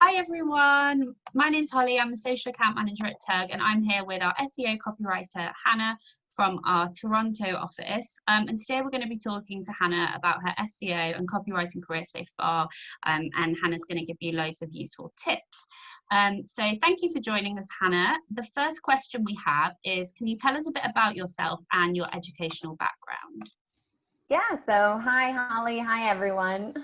Hi everyone, my name's Holly. I'm the social account manager at Tug, and I'm here with our SEO copywriter Hannah from our Toronto office. And today we're going to be talking to Hannah about her SEO and copywriting career so far, and Hannah's going to give you loads of useful tips. So thank you for joining us, Hannah. The first question we have is, can you tell us a bit about yourself and your educational background? Yeah, so hi Holly, hi everyone.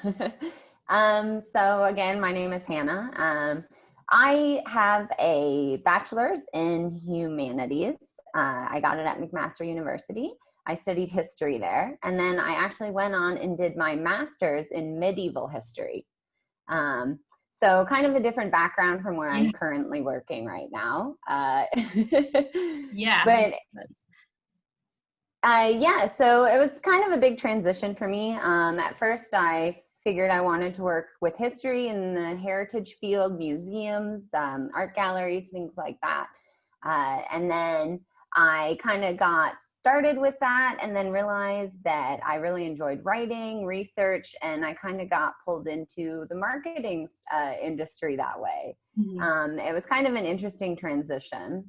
So again, my name is Hannah. I have a bachelor's in humanities. I got it at McMaster University. I studied history there, and then I actually went on and did my master's in medieval history. So kind of a different background from where I'm currently working right now. Yeah. But yeah, so it was kind of a big transition for me. At first, I figured I wanted to work with history in the heritage field, museums, art galleries, things like that. And then I kind of got started with that and then realized that I really enjoyed writing, research, and I kind of got pulled into the marketing industry that way. Mm-hmm. It was kind of an interesting transition.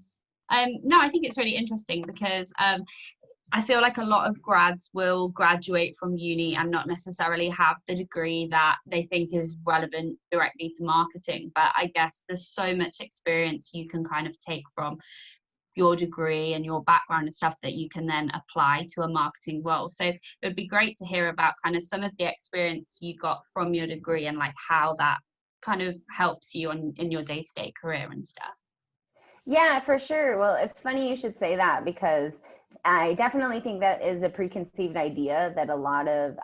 No, I think it's really interesting because I feel like a lot of grads will graduate from uni and not necessarily have the degree that they think is relevant directly to marketing. But I guess there's so much experience you can kind of take from your degree and your background and stuff that you can then apply to a marketing role. So it would be great to hear about kind of some of the experience you got from your degree and like how that kind of helps you in your day-to-day career and stuff. Yeah, for sure. Well, it's funny you should say that because I definitely think that is a preconceived idea that a lot of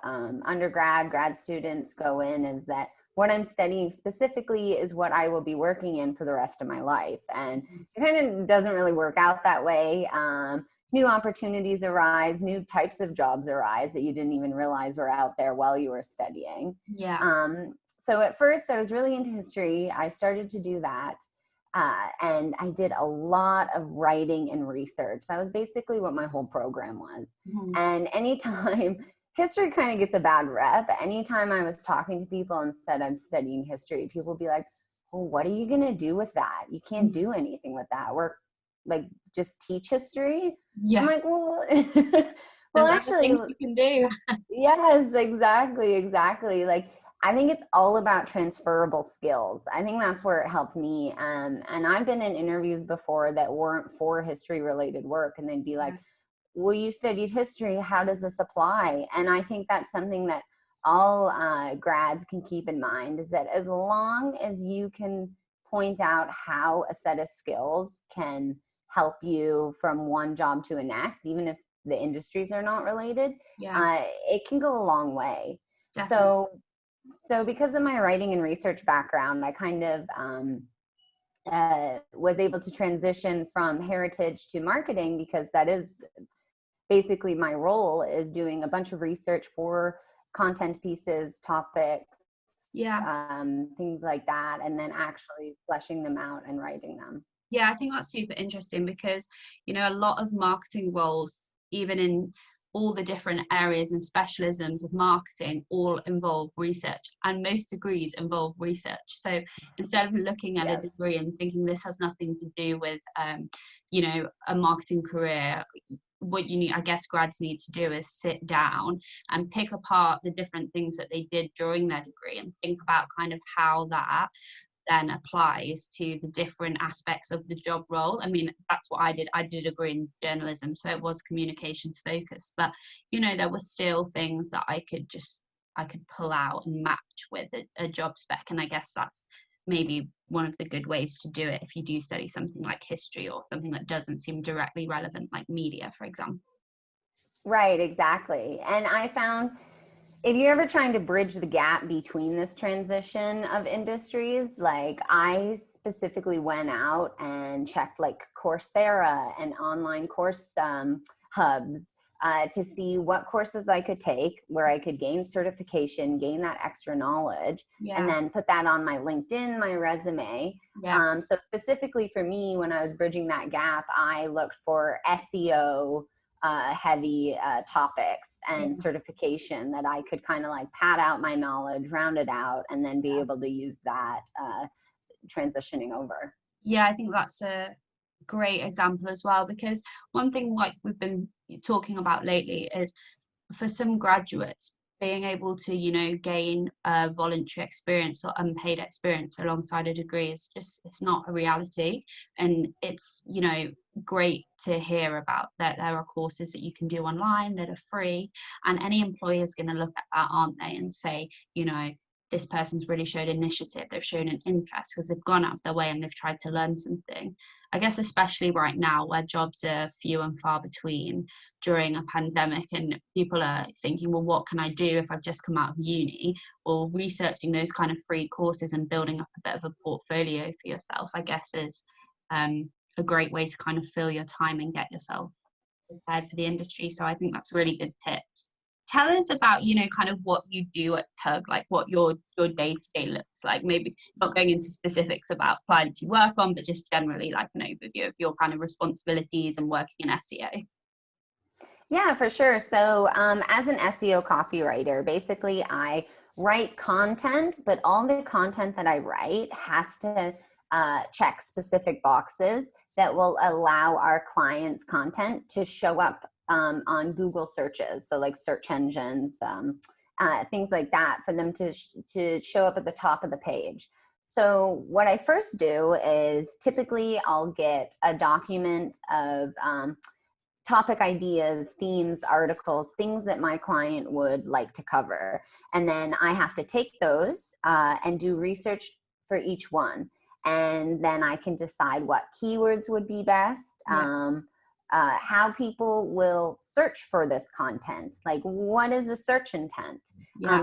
grad students go in, is that what I'm studying specifically is what I will be working in for the rest of my life. And it kind of doesn't really work out that way. New opportunities arise, new types of jobs arise that you didn't even realize were out there while you were studying. Yeah. So at first I was really into history. I started to do that. And I did a lot of writing and research. That was basically what my whole program was. Mm-hmm. And anytime history kind of gets a bad rep, anytime I was talking to people and said I'm studying history, people would be like, well, what are you going to do with that? You can't do anything with that. We're like, just teach history. Yeah. I'm like, well, There's actually, things you can do. yes, exactly. Like, I think it's all about transferable skills. I think that's where it helped me. And I've been in interviews before that weren't for history related work, and they'd be like, well, you studied history, how does this apply? And I think that's something that all grads can keep in mind, is that as long as you can point out how a set of skills can help you from one job to the next, even if the industries are not related, it can go a long way. Definitely. So because of my writing and research background, I kind of was able to transition from heritage to marketing, because that is basically my role, is doing a bunch of research for content pieces, topics, things like that, and then actually fleshing them out and writing them. Yeah, I think that's super interesting because, you know, a lot of marketing roles, even in all the different areas and specialisms of marketing, all involve research, and most degrees involve research. So instead of looking at a degree and thinking this has nothing to do with, you know, a marketing career, what you need, I guess grads need to do is sit down and pick apart the different things that they did during their degree and think about kind of how that then applies to the different aspects of the job role. I mean, that's what I did. I did a degree in journalism, so it was communications focused, but you know, there were still things that I could pull out and match with a job spec. And I guess that's maybe one of the good ways to do it if you do study something like history or something that doesn't seem directly relevant, like media, for example. Right, exactly. And I found, if you're ever trying to bridge the gap between this transition of industries, like I specifically went out and checked like Coursera and online course hubs to see what courses I could take where I could gain certification, gain that extra knowledge, and then put that on my LinkedIn, my resume. So specifically for me, when I was bridging that gap, I looked for SEO heavy topics and certification that I could kind of like pad out my knowledge, round it out, and then be able to use that transitioning over. Yeah, I think that's a great example as well, because one thing like we've been talking about lately is for some graduates being able to, you know, gain a voluntary experience or unpaid experience alongside a degree is just, it's not a reality. And it's, you know, great to hear about that there are courses that you can do online that are free, and any employer is going to look at that, aren't they, and say, you know, this person's really showed initiative, they've shown an interest because they've gone out of their way and they've tried to learn something. I guess especially right now where jobs are few and far between during a pandemic, and people are thinking, well, what can I do if I've just come out of uni? Well, researching those kind of free courses and building up a bit of a portfolio for yourself, I guess, is a great way to kind of fill your time and get yourself prepared for the industry. So I think that's really good tips. Tell us about, you know, kind of what you do at Tug, like what your day-to-day looks like. Maybe not going into specifics about clients you work on, but just generally like an overview of your kind of responsibilities and working in SEO. Yeah, for sure. So as an SEO copywriter, basically I write content, but all the content that I write has to check specific boxes that will allow our clients' content to show up on Google searches. So like search engines, things like that, for them to show up at the top of the page. So what I first do is typically I'll get a document of topic ideas, themes, articles, things that my client would like to cover. And then I have to take those and do research for each one. And then I can decide what keywords would be best, how people will search for this content, like what is the search intent,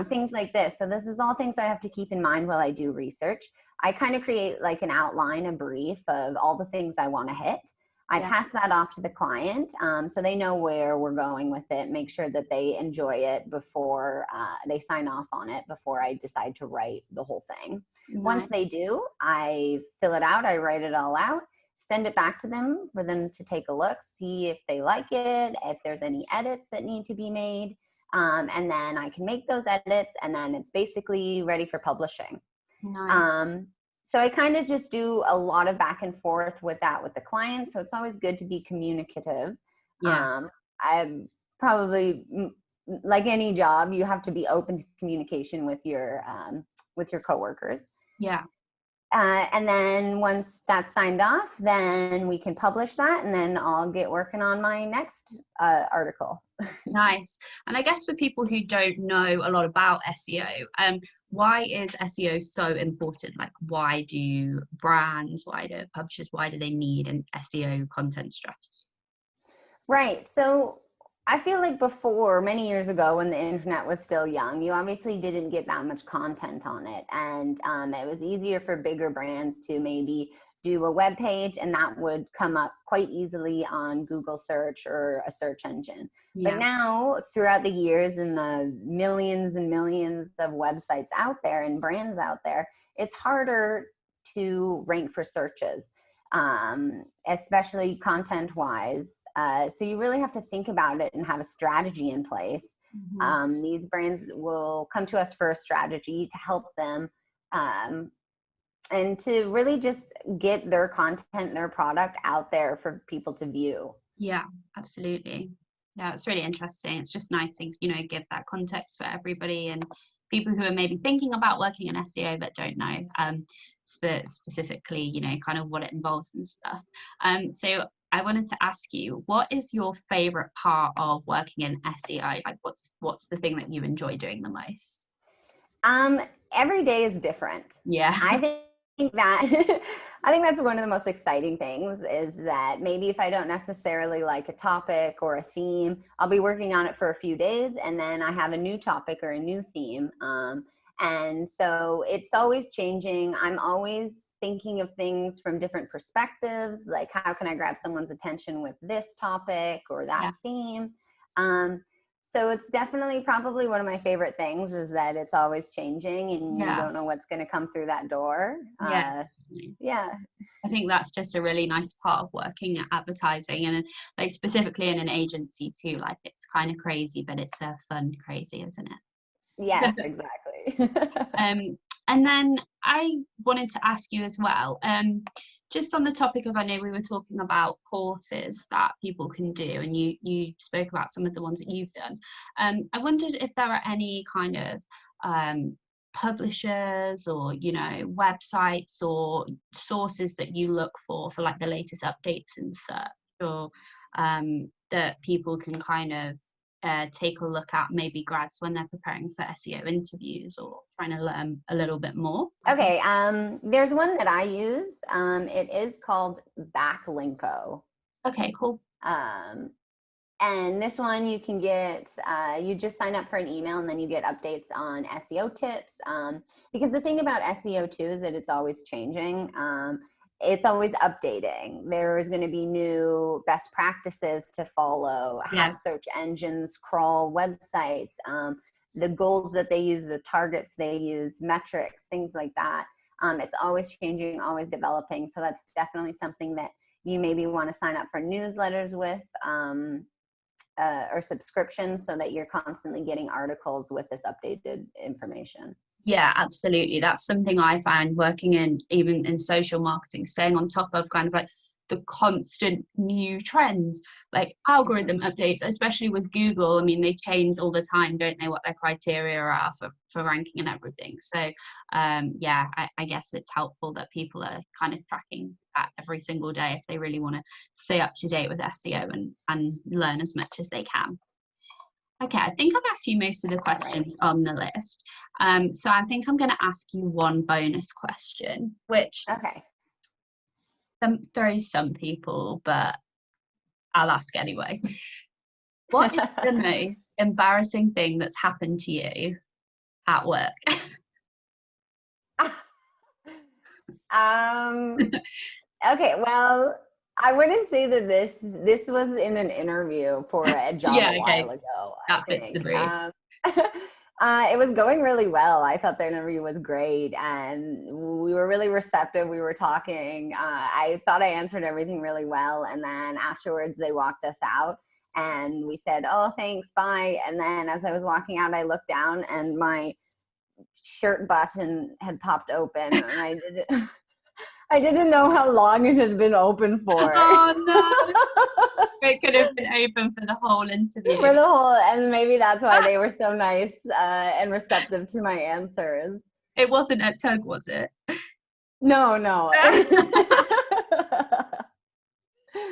things like this. So this is all things I have to keep in mind while I do research. I kind of create like an outline, a brief of all the things I want to hit. I pass that off to the client so they know where we're going with it, make sure that they enjoy it before they sign off on it, before I decide to write the whole thing. Nice. Once they do, I fill it out, I write it all out, send it back to them for them to take a look, see if they like it, if there's any edits that need to be made, and then I can make those edits, and then it's basically ready for publishing. Nice. So I kind of just do a lot of back and forth with that with the client. So it's always good to be communicative. I'm probably, like any job, you have to be open to communication with your coworkers. Yeah. And then once that's signed off, then we can publish that, and then I'll get working on my next article. Nice. And I guess for people who don't know a lot about SEO, why is SEO so important? Like, why do brands, why do publishers, why do they need an SEO content strategy? Right. So I feel like before, many years ago, when the internet was still young, you obviously didn't get that much content on it. And it was easier for bigger brands to maybe do a web page, and that would come up quite easily on Google search or a search engine. Yeah. But now, throughout the years and the millions and millions of websites out there and brands out there, it's harder to rank for searches, especially content-wise. So you really have to think about it and have a strategy in place. Mm-hmm. These brands will come to us for a strategy to help them and to really just get their content, their product out there for people to view. Yeah, absolutely. Yeah, it's really interesting. It's just nice to, you know, give that context for everybody and people who are maybe thinking about working in SEO but don't know specifically, you know, kind of what it involves and stuff. So I wanted to ask you, what is your favorite part of working in SEO? Like, what's the thing that you enjoy doing the most? Every day is different. Yeah. I think that's one of the most exciting things, is that maybe if I don't necessarily like a topic or a theme, I'll be working on it for a few days, and then I have a new topic or a new theme. And so it's always changing. I'm always thinking of things from different perspectives, like how can I grab someone's attention with this topic or that theme. So it's definitely probably one of my favorite things, is that it's always changing and you don't know what's going to come through that door. Yeah. I think that's just a really nice part of working at advertising, and like specifically in an agency too. Like, it's kind of crazy, but it's a fun crazy, isn't it? Yes, exactly. And then I wanted to ask you as well, just on the topic of, I know we were talking about courses that people can do, and you spoke about some of the ones that you've done. I wondered if there are any kind of publishers or, you know, websites or sources that you look for like the latest updates in search, or that people can kind of take a look at, maybe grads when they're preparing for SEO interviews or trying to learn a little bit more? Okay, there's one that I use. It is called Backlinko. Okay, cool. And this one you can get, you just sign up for an email and then you get updates on SEO tips. Because the thing about SEO too is that it's always changing. It's always updating. There's going to be new best practices to follow, how search engines crawl websites, the goals that they use, the targets they use, metrics, things like that. It's always changing, always developing. So that's definitely something that you maybe want to sign up for newsletters with, or subscriptions, so that you're constantly getting articles with this updated information. Yeah, absolutely. That's something I find working in, even in social marketing, staying on top of kind of like the constant new trends, like algorithm updates, especially with Google. I mean, they change all the time, don't they, what their criteria are for ranking and everything. So yeah, I guess it's helpful that people are kind of tracking that every single day if they really want to stay up to date with SEO and learn as much as they can. Okay, I think I've asked you most of the questions on the list. So I think I'm going to ask you one bonus question, which throws some people, but I'll ask anyway. What is the most embarrassing thing that's happened to you at work? Okay, well, I wouldn't say that this was in an interview for a job a while ago. That fits the brief. It was going really well. I thought the interview was great, and we were really receptive. We were talking. I thought I answered everything really well, and then afterwards they walked us out, and we said, "Oh, thanks, bye." And then as I was walking out, I looked down, and my shirt button had popped open, and I didn't know how long it had been open for. Oh no! It could have been open for the whole interview. For the whole, and maybe that's why they were so nice and receptive to my answers. It wasn't at Tug, was it? No.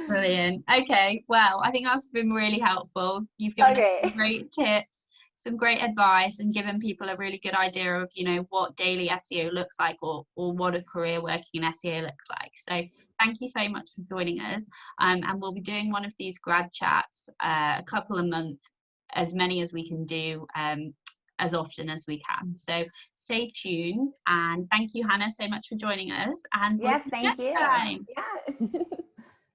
Brilliant. Okay, well, I think that's been really helpful. You've given us some great tips, some great advice, and given people a really good idea of, you know, what daily SEO looks like, or what a career working in SEO looks like. So thank you so much for joining us. And we'll be doing one of these grad chats a couple a month, as many as we can do, as often as we can. So stay tuned, and thank you, Hannah, so much for joining us. And yes, thank you. Yeah.